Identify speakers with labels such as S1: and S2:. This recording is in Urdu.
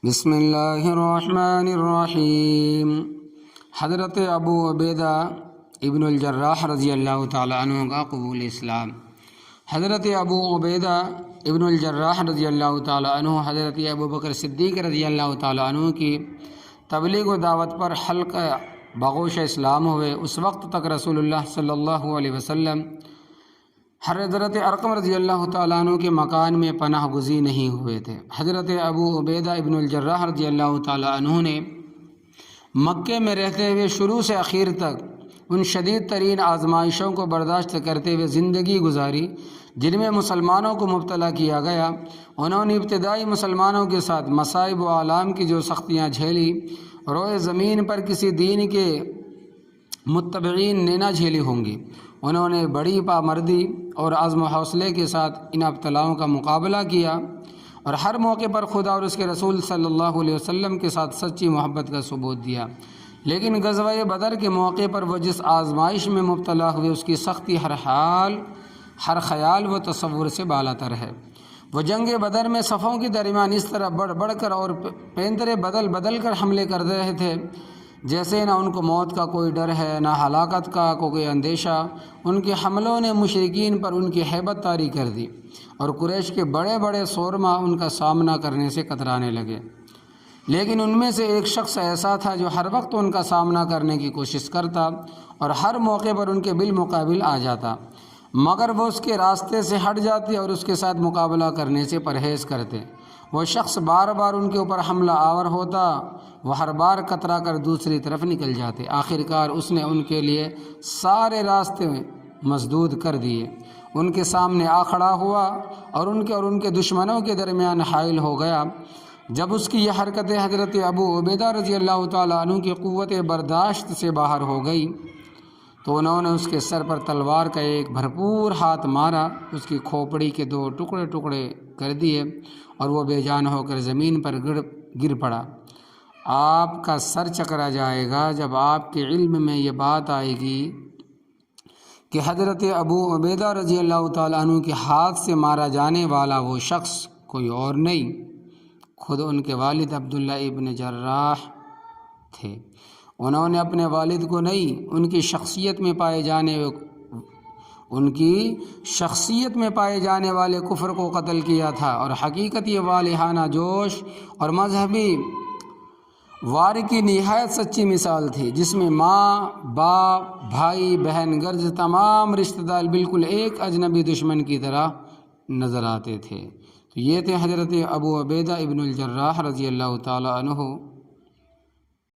S1: بسم اللہ الرحمن الرحیم۔ حضرت ابو عبیدہ ابن الجراح رضی اللہ تعالیٰ عنہ کا قبول اسلام۔ حضرت ابو عبیدہ ابن الجراح رضی اللہ تعالیٰ عنہ حضرت ابو بکر صدیق رضی اللہ تعالیٰ عنہ کی تبلیغ و دعوت پر حلقہ بغوش اسلام ہوئے۔ اس وقت تک رسول اللہ صلی اللہ علیہ وسلم حضرت ارقم رضی اللہ تعالیٰ عنہ کے مکان میں پناہ گزین نہیں ہوئے تھے۔ حضرت ابو عبیدہ ابن الجراح رضی اللہ تعالیٰ عنہ نے مکے میں رہتے ہوئے شروع سے آخر تک ان شدید ترین آزمائشوں کو برداشت کرتے ہوئے زندگی گزاری جن میں مسلمانوں کو مبتلا کیا گیا۔ انہوں نے ابتدائی مسلمانوں کے ساتھ مصائب و آلام کی جو سختیاں جھیلی، روئے زمین پر کسی دین کے متبعین نے نہ جھیلی ہوں گی۔ انہوں نے بڑی پامردی اور عزم و حوصلے کے ساتھ ان ابتلاؤں کا مقابلہ کیا اور ہر موقع پر خدا اور اس کے رسول صلی اللہ علیہ وسلم کے ساتھ سچی محبت کا ثبوت دیا۔ لیکن غزوہ بدر کے موقع پر وہ جس آزمائش میں مبتلا ہوئے اس کی سختی ہر خیال و تصور سے بالا تر ہے۔ وہ جنگ بدر میں صفوں کے درمیان اس طرح بڑھ کر اور پینترے بدل کر حملے کر رہے تھے جیسے نہ ان کو موت کا کوئی ڈر ہے نہ ہلاکت کا کوئی اندیشہ۔ ان کے حملوں نے مشرکین پر ان کی ہیبت طاری کر دی اور قریش کے بڑے بڑے سورما ان کا سامنا کرنے سے کترانے لگے۔ لیکن ان میں سے ایک شخص ایسا تھا جو ہر وقت ان کا سامنا کرنے کی کوشش کرتا اور ہر موقع پر ان کے بالمقابل آ جاتا، مگر وہ اس کے راستے سے ہٹ جاتے اور اس کے ساتھ مقابلہ کرنے سے پرہیز کرتے۔ وہ شخص بار بار ان کے اوپر حملہ آور ہوتا، وہ ہر بار کترا کر دوسری طرف نکل جاتے۔ آخرکار اس نے ان کے لیے سارے راستے مسدود کر دیے، ان کے سامنے آ کھڑا ہوا اور ان کے دشمنوں کے درمیان حائل ہو گیا۔ جب اس کی یہ حرکتیں حضرت ابو عبیدہ رضی اللہ تعالیٰ عنہ کی قوت برداشت سے باہر ہو گئی تو انہوں نے اس کے سر پر تلوار کا ایک بھرپور ہاتھ مارا، اس کی کھوپڑی کے 2 ٹکڑے کر دیے اور وہ بے جان ہو کر زمین پر گر پڑا۔ آپ کا سر چکرا جائے گا جب آپ کے علم میں یہ بات آئے گی کہ حضرت ابو عبیدہ رضی اللہ تعالیٰ عنہ کے ہاتھ سے مارا جانے والا وہ شخص کوئی اور نہیں، خود ان کے والد عبداللہ ابن جراح تھے۔ انہوں نے اپنے والد کو نہیں، ان کی شخصیت میں پائے جانے والے کفر کو قتل کیا تھا، اور حقیقت یہ والہانہ جوش اور مذہبی وار کی نہایت سچی مثال تھی جس میں ماں، باپ، بھائی، بہن غرض تمام رشتہ دار بالکل ایک اجنبی دشمن کی طرح نظر آتے تھے۔ تو یہ تھے حضرت ابو عبیدہ ابن الجراح رضی اللہ تعالیٰ عنہ۔